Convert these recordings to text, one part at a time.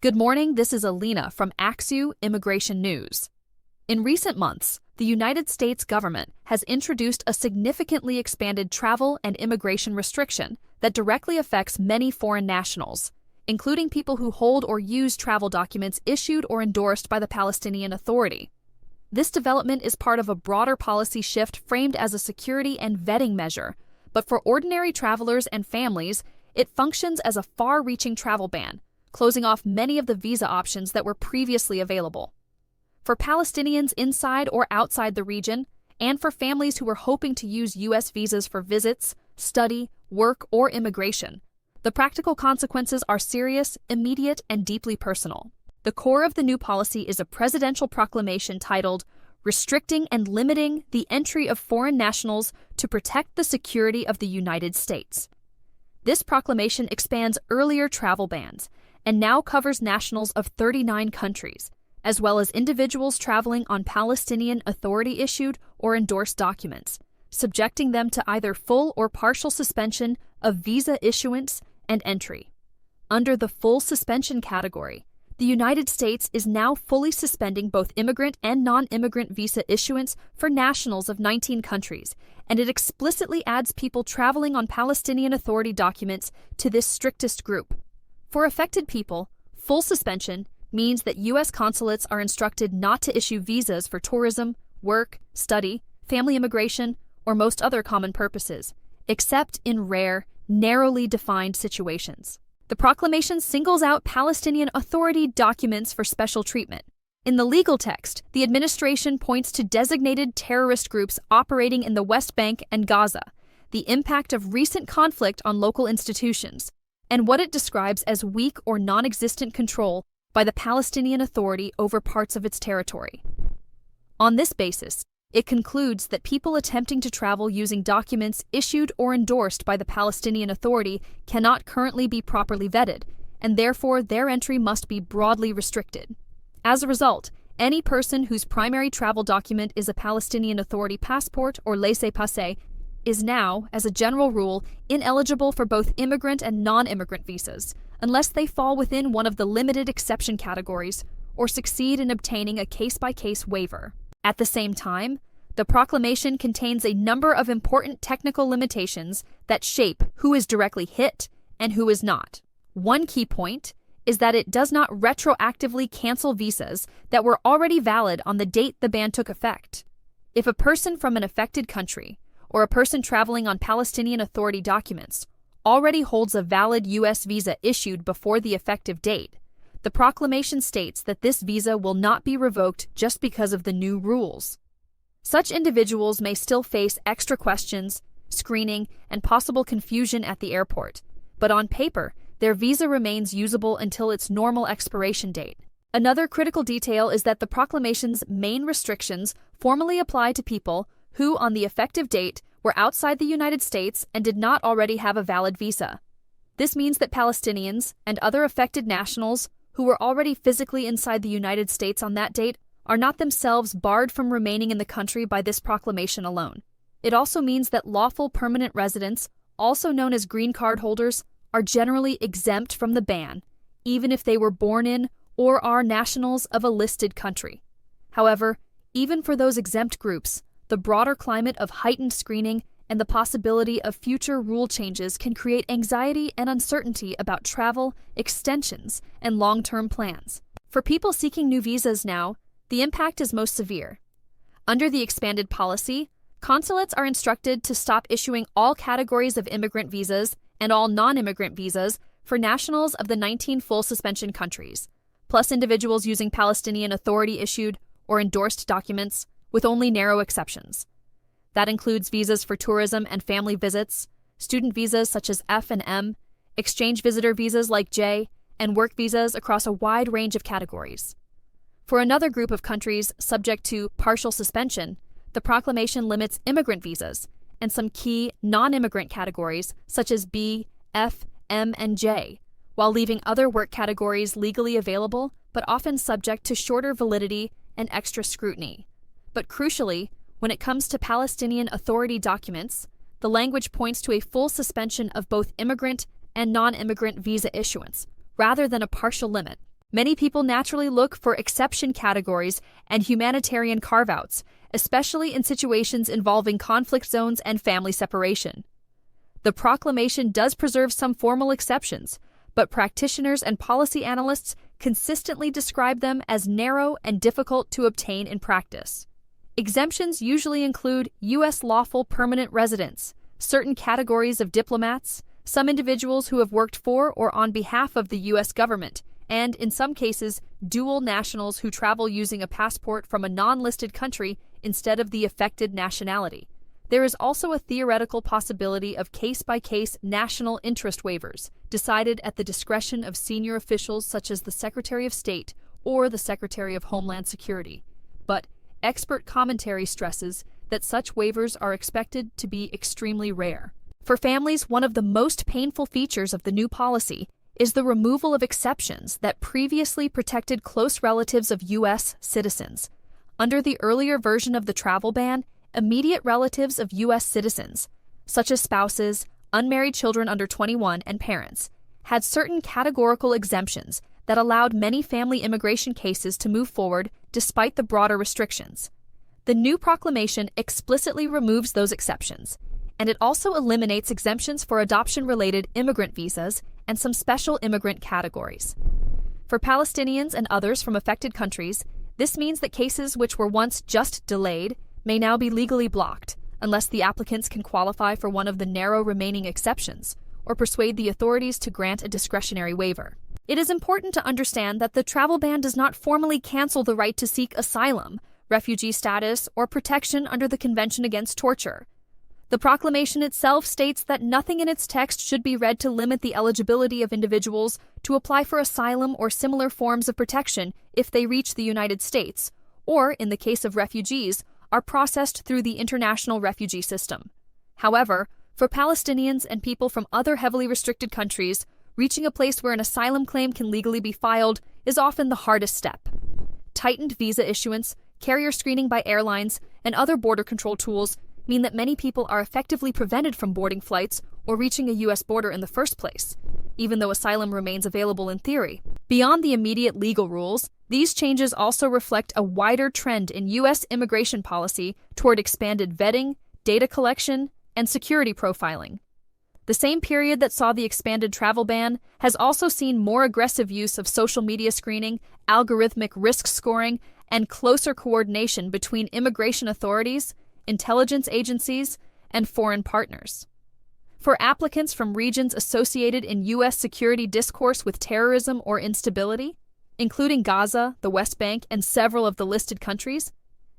Good morning, this is Alina from Axu Immigration News. In recent months, the United States government has introduced a significantly expanded travel and immigration restriction that directly affects many foreign nationals, including people who hold or use travel documents issued or endorsed by the Palestinian Authority. This development is part of a broader policy shift framed as a security and vetting measure, but for ordinary travelers and families, it functions as a far-reaching travel ban, closing off many of the visa options that were previously available. For Palestinians inside or outside the region, and for families who were hoping to use U.S. visas for visits, study, work, or immigration, the practical consequences are serious, immediate, and deeply personal. The core of the new policy is a presidential proclamation titled, "Restricting and Limiting the Entry of Foreign Nationals to Protect the Security of the United States." This proclamation expands earlier travel bans and now covers nationals of 39 countries, as well as individuals traveling on Palestinian Authority-issued or endorsed documents, subjecting them to either full or partial suspension of visa issuance and entry. Under the full suspension category, the United States is now fully suspending both immigrant and non-immigrant visa issuance for nationals of 19 countries, and it explicitly adds people traveling on Palestinian Authority documents to this strictest group. For affected people, full suspension means that U.S. consulates are instructed not to issue visas for tourism, work, study, family immigration, or most other common purposes, except in rare, narrowly defined situations. The proclamation singles out Palestinian Authority documents for special treatment. In the legal text, the administration points to designated terrorist groups operating in the West Bank and Gaza, the impact of recent conflict on local institutions, and what it describes as weak or non-existent control by the Palestinian Authority over parts of its territory. On this basis, it concludes that people attempting to travel using documents issued or endorsed by the Palestinian Authority cannot currently be properly vetted, and therefore their entry must be broadly restricted. As a result, any person whose primary travel document is a Palestinian Authority passport or laissez-passer is now, as a general rule, ineligible for both immigrant and non-immigrant visas, unless they fall within one of the limited exception categories or succeed in obtaining a case-by-case waiver. At the same time, the proclamation contains a number of important technical limitations that shape who is directly hit and who is not. One key point is that it does not retroactively cancel visas that were already valid on the date the ban took effect. If a person from an affected country, or a person traveling on Palestinian Authority documents, already holds a valid U.S. visa issued before the effective date, the proclamation states that this visa will not be revoked just because of the new rules. Such individuals may still face extra questions, screening, and possible confusion at the airport, but on paper, their visa remains usable until its normal expiration date. Another critical detail is that the proclamation's main restrictions formally apply to people who, on the effective date, were outside the United States and did not already have a valid visa. This means that Palestinians and other affected nationals who were already physically inside the United States on that date are not themselves barred from remaining in the country by this proclamation alone. It also means that lawful permanent residents, also known as green card holders, are generally exempt from the ban, even if they were born in or are nationals of a listed country. However, even for those exempt groups, the broader climate of heightened screening and the possibility of future rule changes can create anxiety and uncertainty about travel, extensions, and long-term plans. For people seeking new visas now, the impact is most severe. Under the expanded policy, consulates are instructed to stop issuing all categories of immigrant visas and all non-immigrant visas for nationals of the 19 full suspension countries, plus individuals using Palestinian Authority-issued or endorsed documents, with only narrow exceptions. That includes visas for tourism and family visits, student visas such as F and M, exchange visitor visas like J, and work visas across a wide range of categories. For another group of countries subject to partial suspension, the proclamation limits immigrant visas and some key non-immigrant categories such as B, F, M, and J, while leaving other work categories legally available but often subject to shorter validity and extra scrutiny. But crucially, when it comes to Palestinian Authority documents, the language points to a full suspension of both immigrant and non-immigrant visa issuance, rather than a partial limit. Many people naturally look for exception categories and humanitarian carve-outs, especially in situations involving conflict zones and family separation. The proclamation does preserve some formal exceptions, but practitioners and policy analysts consistently describe them as narrow and difficult to obtain in practice. Exemptions usually include U.S. lawful permanent residents, certain categories of diplomats, some individuals who have worked for or on behalf of the U.S. government, and, in some cases, dual nationals who travel using a passport from a non-listed country instead of the affected nationality. There is also a theoretical possibility of case-by-case national interest waivers, decided at the discretion of senior officials such as the Secretary of State or the Secretary of Homeland Security. But expert commentary stresses that such waivers are expected to be extremely rare. For families, one of the most painful features of the new policy is the removal of exceptions that previously protected close relatives of U.S. citizens. Under the earlier version of the travel ban, immediate relatives of U.S. citizens, such as spouses, unmarried children under 21, and parents, had certain categorical exemptions that allowed many family immigration cases to move forward despite the broader restrictions. The new proclamation explicitly removes those exceptions, and it also eliminates exemptions for adoption-related immigrant visas and some special immigrant categories. For Palestinians and others from affected countries, this means that cases which were once just delayed may now be legally blocked, unless the applicants can qualify for one of the narrow remaining exceptions or persuade the authorities to grant a discretionary waiver. It is important to understand that the travel ban does not formally cancel the right to seek asylum, refugee status, or protection under the Convention Against Torture. The proclamation itself states that nothing in its text should be read to limit the eligibility of individuals to apply for asylum or similar forms of protection if they reach the United States, or, in the case of refugees, are processed through the international refugee system. However, for Palestinians and people from other heavily restricted countries, reaching a place where an asylum claim can legally be filed is often the hardest step. Tightened visa issuance, carrier screening by airlines, and other border control tools mean that many people are effectively prevented from boarding flights or reaching a U.S. border in the first place, even though asylum remains available in theory. Beyond the immediate legal rules, these changes also reflect a wider trend in U.S. immigration policy toward expanded vetting, data collection, and security profiling. The same period that saw the expanded travel ban has also seen more aggressive use of social media screening, algorithmic risk scoring, and closer coordination between immigration authorities, intelligence agencies, and foreign partners. For applicants from regions associated in U.S. security discourse with terrorism or instability, including Gaza, the West Bank, and several of the listed countries,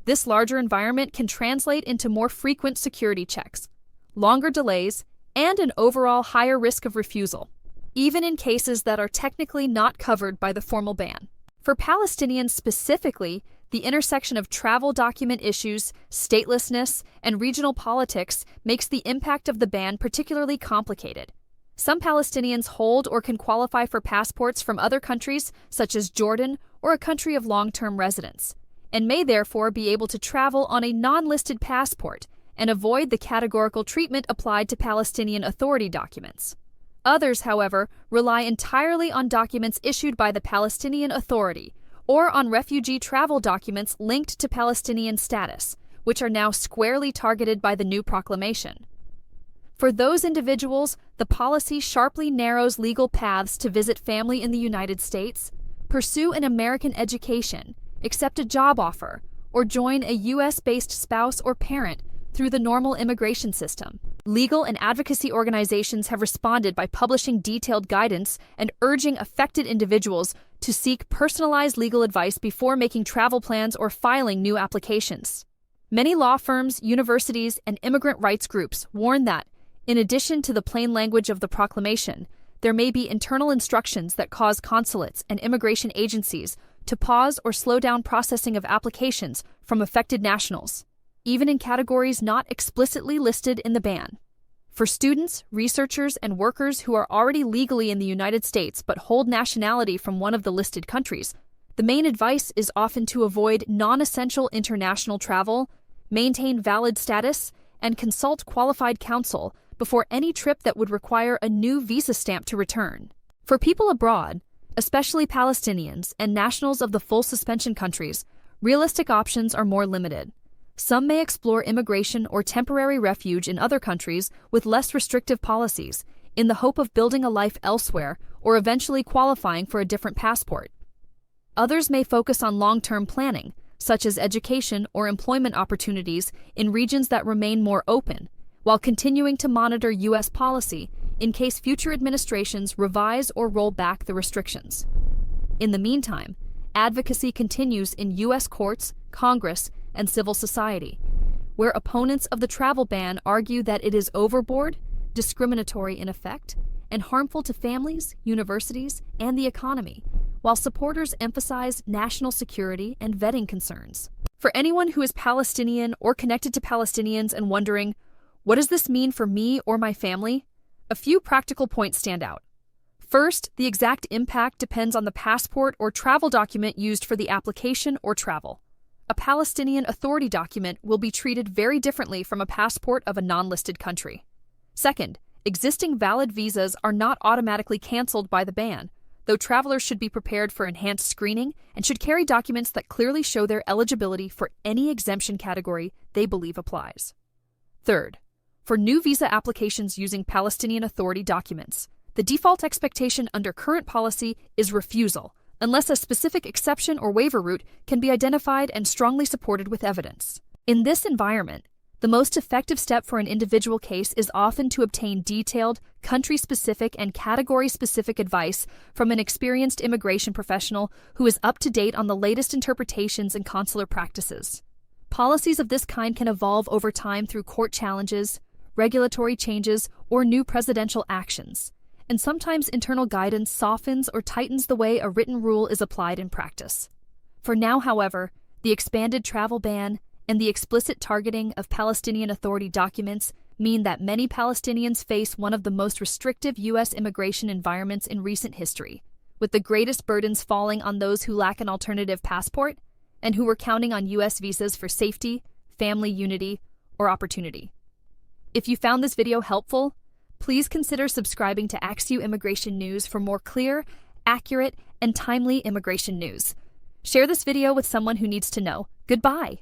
this larger environment can translate into more frequent security checks, longer delays, and an overall higher risk of refusal, even in cases that are technically not covered by the formal ban. For Palestinians specifically, the intersection of travel document issues, statelessness, and regional politics makes the impact of the ban particularly complicated. Some Palestinians hold or can qualify for passports from other countries, such as Jordan or a country of long-term residence, and may therefore be able to travel on a non-listed passport and avoid the categorical treatment applied to Palestinian Authority documents. Others, however, rely entirely on documents issued by the Palestinian Authority or on refugee travel documents linked to Palestinian status, which are now squarely targeted by the new proclamation. For those individuals, the policy sharply narrows legal paths to visit family in the United States, pursue an American education, accept a job offer, or join a U.S.-based spouse or parent through the normal immigration system. Legal and advocacy organizations have responded by publishing detailed guidance and urging affected individuals to seek personalized legal advice before making travel plans or filing new applications. Many law firms, universities, and immigrant rights groups warn that, in addition to the plain language of the proclamation, there may be internal instructions that cause consulates and immigration agencies to pause or slow down processing of applications from affected nationals, even in categories not explicitly listed in the ban. For students, researchers, and workers who are already legally in the United States but hold nationality from one of the listed countries, the main advice is often to avoid non-essential international travel, maintain valid status, and consult qualified counsel before any trip that would require a new visa stamp to return. For people abroad, Especially Palestinians and nationals of the full suspension countries, realistic options are more limited. Some may explore immigration or temporary refuge in other countries with less restrictive policies, in the hope of building a life elsewhere or eventually qualifying for a different passport. Others may focus on long-term planning, such as education or employment opportunities in regions that remain more open, while continuing to monitor U.S. policy in case future administrations revise or roll back the restrictions. In the meantime, advocacy continues in U.S. courts, Congress, and civil society, where opponents of the travel ban argue that it is overboard, discriminatory in effect, and harmful to families, universities, and the economy, while supporters emphasize national security and vetting concerns. For anyone who is Palestinian or connected to Palestinians and wondering, what does this mean for me or my family? A few practical points stand out. First, the exact impact depends on the passport or travel document used for the application or travel. A Palestinian Authority document will be treated very differently from a passport of a non-listed country. Second, existing valid visas are not automatically canceled by the ban, though travelers should be prepared for enhanced screening and should carry documents that clearly show their eligibility for any exemption category they believe applies. Third, for new visa applications using Palestinian Authority documents, the default expectation under current policy is refusal, unless a specific exception or waiver route can be identified and strongly supported with evidence. In this environment, the most effective step for an individual case is often to obtain detailed, country-specific and category-specific advice from an experienced immigration professional who is up to date on the latest interpretations and consular practices. Policies of this kind can evolve over time through court challenges, regulatory changes, or new presidential actions, and sometimes internal guidance softens or tightens the way a written rule is applied in practice. For now, however, the expanded travel ban and the explicit targeting of Palestinian Authority documents mean that many Palestinians face one of the most restrictive U.S. immigration environments in recent history, with the greatest burdens falling on those who lack an alternative passport and who were counting on U.S. visas for safety, family unity, or opportunity. If you found this video helpful, please consider subscribing to Axiu Immigration News for more clear, accurate, and timely immigration news. Share this video with someone who needs to know. Goodbye.